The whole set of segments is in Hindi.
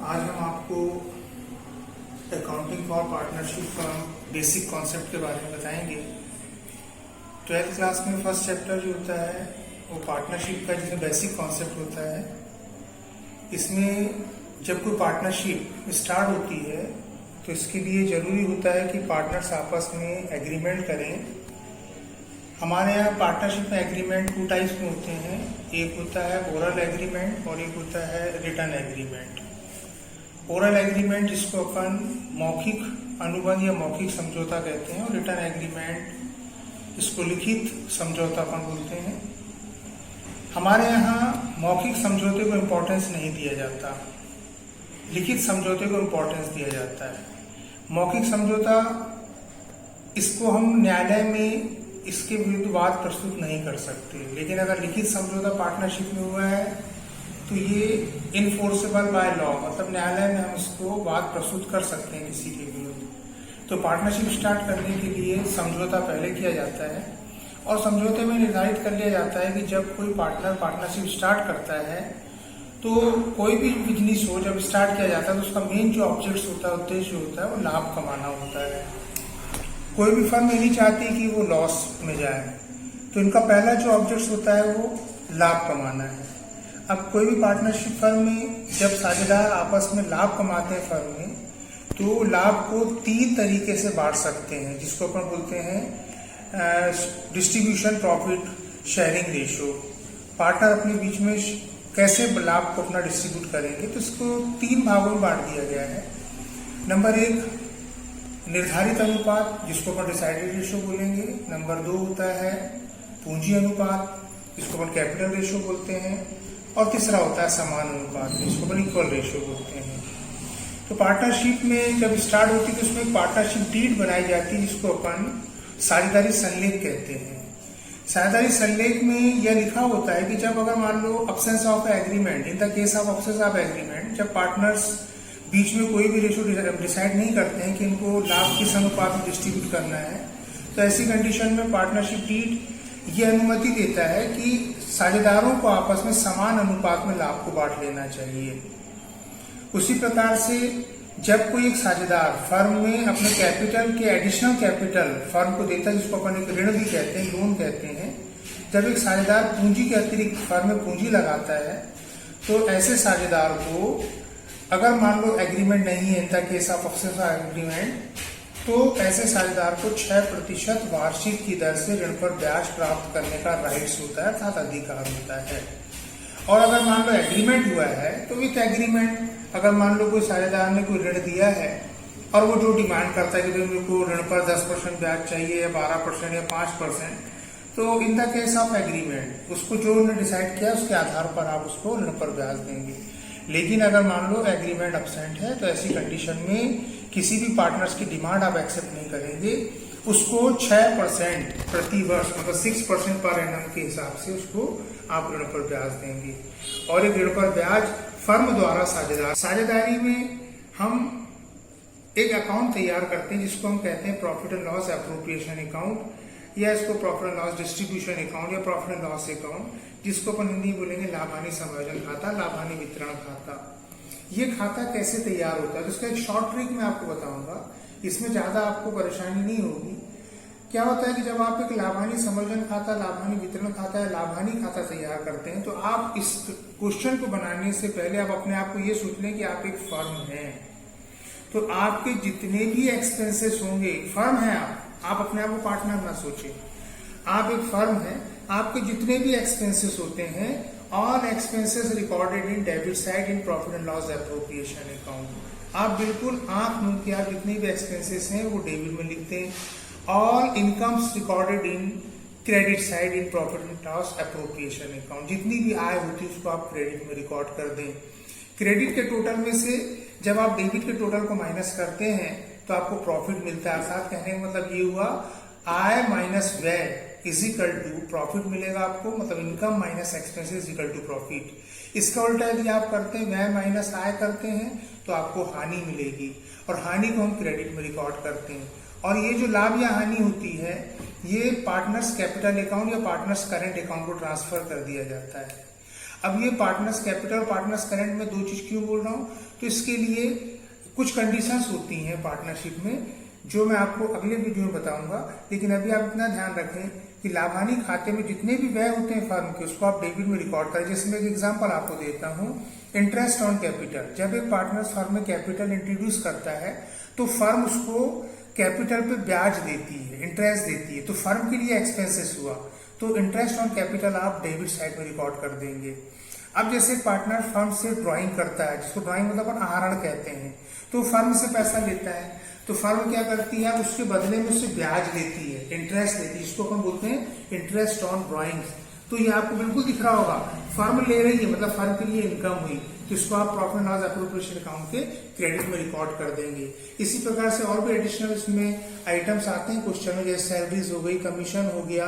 आज हम आपको accounting for partnership firm basic concept के बारे में बताएंगे। 12th क्लास में फर्स्ट चैप्टर जो होता है वो पार्टनरशिप का, जिसमें बेसिक कॉन्सेप्ट होता है। इसमें जब कोई पार्टनरशिप स्टार्ट होती है तो इसके लिए ज़रूरी होता है कि पार्टनर्स आपस में एग्रीमेंट करें। हमारे यहाँ पार्टनरशिप में एग्रीमेंट 2 टाइप्स में होते हैं। एक होता है ओरल एग्रीमेंट और एक होता है रिटन एग्रीमेंट। ओरल एग्रीमेंट जिसको अपन मौखिक अनुबंध या मौखिक समझौता कहते हैं, और रिटन एग्रीमेंट इसको लिखित समझौता अपन बोलते हैं। हमारे यहाँ मौखिक समझौते को इम्पोर्टेंस नहीं दिया जाता, लिखित समझौते को इम्पोर्टेंस दिया जाता है। मौखिक समझौता इसको हम न्यायालय में इसके विरुद्ध वाद प्रस्तुत नहीं कर सकते, लेकिन अगर लिखित समझौता पार्टनरशिप में हुआ है तो ये इनफोर्सेबल बाय लॉ, मतलब न्यायालय में हम इसको वाद प्रस्तुत कर सकते हैं किसी के विरुद्ध। तो पार्टनरशिप स्टार्ट करने के लिए समझौता पहले किया जाता है, और समझौते में निर्धारित कर लिया जाता है कि जब कोई पार्टनर पार्टनरशिप स्टार्ट करता है तो कोई भी बिजनेस हो, जब स्टार्ट किया जाता है तो उसका मेन जो ऑब्जेक्ट होता है, उद्देश्य होता है, वो लाभ कमाना होता है। कोई भी फर्म ये नहीं चाहती कि वो लॉस में जाए, तो इनका पहला जो ऑब्जेक्ट होता है वो लाभ कमाना है। अब कोई भी पार्टनरशिप फर्म में जब साझेदार आपस में लाभ कमाते हैं फर्म में, तो लाभ को 3 तरीके से बांट सकते हैं, जिसको अपन बोलते हैं distribution profit sharing ratio. Partner अपने बीच में कैसे लाभ को अपना डिस्ट्रीब्यूट करेंगे, तो इसको 3 भागों में बांट दिया गया है। नंबर 1 निर्धारित अनुपात, जिसको अपन डिसाइडेड रेशियो बोलेंगे। नंबर 2 होता है पूंजी अनुपात, जिसको अपन कैपिटल रेशियो बोलते हैं। और तीसरा होता है समान अनुपात, जिसको अपन इक्वल रेशियो बोलते हैं। तो पार्टनरशिप में जब स्टार्ट होती है तो उसमें पार्टनरशिप डीड बनाई जाती है, जिसको अपन साझेदारी संलेख कहते हैं। साझेदारी संलेख में यह लिखा होता है कि जब अगर मान लो absence of agreement, in the case of absence of agreement, जब पार्टनर्स बीच में कोई भी रेशियो डिसाइड नहीं करते हैं कि इनको लाभ किस अनुपात में डिस्ट्रीब्यूट करना है, तो ऐसी कंडीशन में पार्टनरशिप डीड ये अनुमति देता है कि साझेदारों को आपस में समान अनुपात में लाभ को बांट लेना चाहिए। उसी प्रकार से जब कोई एक साझेदार फर्म में अपने कैपिटल के एडिशनल कैपिटल फर्म को देता है, जिसको अपन एक ऋण भी कहते हैं, लोन कहते हैं, जब एक साझेदार पूंजी के अतिरिक्त फर्म में पूंजी लगाता है, तो ऐसे साझेदार को अगर मान लो एग्रीमेंट नहीं है, इन the case of absence of agreement, तो ऐसे साझेदार को 6% वार्षिक की दर से ऋण पर ब्याज प्राप्त करने का राइट्स होता है, अर्थात अधिकार होता है। और अगर मान लो एग्रीमेंट हुआ है तो विथ एग्रीमेंट, अगर मान लो कोई साझेदार ने कोई ऋण दिया है और वो जो डिमांड करता है कि भाई मेरे को ऋण पर 10% ब्याज चाहिए या 12% या 5%, तो इन द केस ऑफ एग्रीमेंट उसको जो उन्होंने डिसाइड किया उसके आधार पर आप उसको ऋण पर ब्याज देंगे। लेकिन अगर मान लो एग्रीमेंट अब्सेंट है तो ऐसी कंडीशन में किसी भी पार्टनर्स की डिमांड आप एक्सेप्ट नहीं करेंगे, उसको 6% प्रति वर्ष, मतलब 6% पर एनम के हिसाब से उसको आप ऋण पर ब्याज देंगे। और एक ऋण पर ब्याज फर्म द्वारा साझेदारी में हम एक अकाउंट तैयार करते हैं, जिसको हम कहते हैं profit and loss appropriation account, या इसको profit and loss distribution account या प्रॉफिट एंड लॉस अकाउंट, जिसको अपन हिंदी बोलेंगे लाभ हानि समायोजन खाता, लाभ हानि वितरण खाता। ये खाता कैसे तैयार होता है, तो इसका एक शॉर्ट ट्रिक मैं आपको बताऊंगा, इसमें ज्यादा आपको परेशानी नहीं होगी। क्या होता है कि जब आप एक लाभ हानि समायोजन खाता, लाभ हानि वितरण खाता या लाभ हानि खाता तैयार करते हैं, तो आप इस क्वेश्चन को बनाने से पहले आप अपने आप को ये सोच लें कि आप एक फर्म हैं, तो आपके जितने भी एक्सपेंसेस होंगे, फर्म है आप अपने आप को पार्टनर ना सोचें, आप एक फर्म है, आपके जितने भी एक्सपेंसेस होते हैं, all expenses recorded in debit side in profit and loss appropriation account. आप बिल्कुल आंख मूंद के आप जितने भी एक्सपेंसेस हैं वो डेबिट में लिखते हैं। All incomes recorded in credit side in profit and loss appropriation account, जितनी भी आय होती है उसको आप क्रेडिट में रिकॉर्ड कर दें। क्रेडिट के टोटल में से जब आप डेबिट के टोटल को माइनस करते हैं तो आपको प्रॉफिट मिलता है। अर्थात कहने का मतलब ये हुआ आय माइनस व्यय इज इक्वल टू प्रॉफिट मिलेगा आपको, मतलब income minus expenses equal to profit. इसका उल्टा यदि आप करते हैं व्यय माइनस आय करते हैं तो आपको हानि मिलेगी, और हानि को हम क्रेडिट में रिकॉर्ड करते हैं। और ये जो लाभ या हानि होती है ये पार्टनर्स कैपिटल अकाउंट या पार्टनर्स करंट अकाउंट को ट्रांसफर कर दिया जाता है। अब ये पार्टनर्स कैपिटल, पार्टनर्स करंट में दो चीज क्यों बोल रहा हूं, तो इसके लिए कुछ कंडीशंस होती हैं पार्टनरशिप में जो मैं आपको अगले वीडियो में बताऊंगा। लेकिन अभी आप इतना ध्यान रखें कि लाभानी खाते में जितने भी व्यय होते हैं फर्म के, उसको आप डेबिट में रिकॉर्ड करें। जैसे मैं एक एग्जांपल आपको देता हूं, इंटरेस्ट ऑन कैपिटल। जब एक पार्टनर फर्म में कैपिटल इंट्रोड्यूस करता है तो फर्म उसको कैपिटल पे ब्याज देती है, इंटरेस्ट देती है, तो फर्म के लिए एक्सपेंसेस हुआ, तो इंटरेस्ट ऑन कैपिटल आप डेबिट साइड में रिकॉर्ड कर देंगे। अब जैसे पार्टनर फर्म से ड्राइंग करता है, जिसको ड्राइंग मतलब अपन आहरण कहते हैं, तो फर्म से पैसा लेता है, तो फर्म क्या करती है, उसके बदले में उससे ब्याज लेती है, इंटरेस्ट लेती है, जिसको अपन बोलते हैं इंटरेस्ट ऑन ड्राइंग्स। तो ये आपको बिल्कुल दिख रहा होगा, फर्म ले रही है, मतलब फर्म के लिए इनकम हुई, तो इसको आप profit and loss appropriation account के क्रेडिट में रिकॉर्ड कर देंगे। इसी प्रकार से और भी एडिशनल इसमें आइटम्स आते हैं क्वेश्चन में, जैसे सैलरीज हो गई, कमीशन हो गया।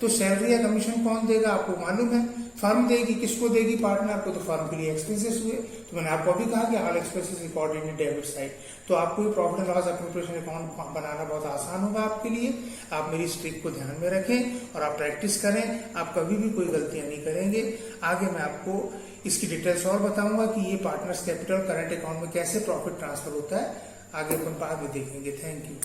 तो सैलरी या कमीशन कौन देगा, आपको मालूम है, फर्म देगी। किसको देगी, पार्टनर को, तो फर्म के लिए एक्सपेंसेस हुए। तो मैंने आपको अभी कहा कि all expenses recorded in debit side. तो आपको ये profit and loss appropriation account बनाना बहुत आसान होगा आपके लिए। आप मेरी इस ट्रिक को ध्यान में रखें और आप प्रैक्टिस करें, आप कभी भी कोई गलतियां नहीं करेंगे। आगे मैं आपको इसकी डिटेल्स और बताऊंगा कि ये पार्टनर्स कैपिटल करंट अकाउंट में कैसे प्रॉफिट ट्रांसफर होता है, आगे अपन बाद में देखेंगे। Thank you.